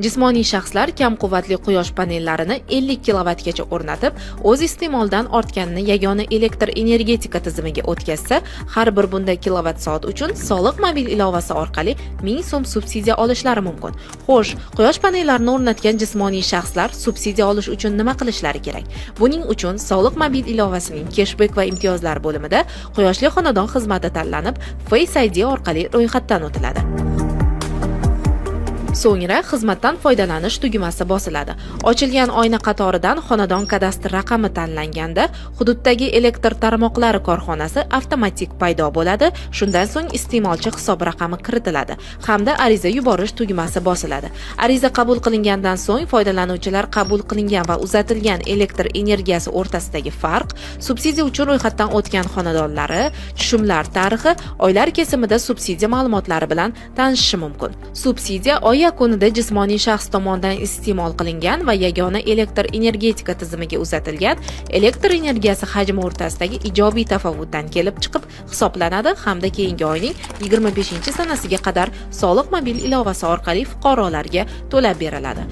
Jismoniy shaxslar kam quvvatli quyosh panellarini 50 kilovatgacha o'rnatib, o'z iste'moldan ortganini yagona elektr energetika tizimiga o'tkazsa, har bir bunday kilovatt-soat uchun soliq mobil ilovasi orqali 1000 so'm subsidiya olishlari mumkin. Xo'sh, quyosh panellarini o'rnatgan jismoniy shaxslar subsidiya olish uchun nima qilishlari kerak? Buning uchun soliq mobil ilovasining cashback va imtiyozlar bo'limida quyoshli xonadon xizmati tanlanib, Face ID orqali ro'yxatdan o'tiladi. So'ngra xizmatdan foydalanish tugmasi bosiladi. Ochilgan oyna qatoridan xonadon kadastr raqami tanlanganda hududdagi elektr tarmoqlari korxonasi avtomatik paydo bo'ladi. Shundan so'ng iste'molchi hisob raqami kiritiladi hamda ariza yuborish tugmasi bosiladi. Ariza qabul qilingandan so'ng foydalanuvchilar qabul qilingan va uzatilgan elektr energiyasi o'rtasidagi farq, subsidiya uchun ro'yxatdan o'tgan xonadonlari, tushumlar tarixi, oylar kesimida subsidiya ma'lumotlari bilan tanishishi mumkin. Subsidiya oy yakunida jismoniy shaxs tomonidan iste'mol qilingan va yagona elektr energetika tizimiga uzatilgan elektr energiyasi hajmi o'rtasidagi ijobiy tafovutdan kelib chiqib hisoblanadi hamda keyingi oyning 25-sanasiga qadar soliq mobil ilovasi orqali fuqarolarga to'lab beriladi.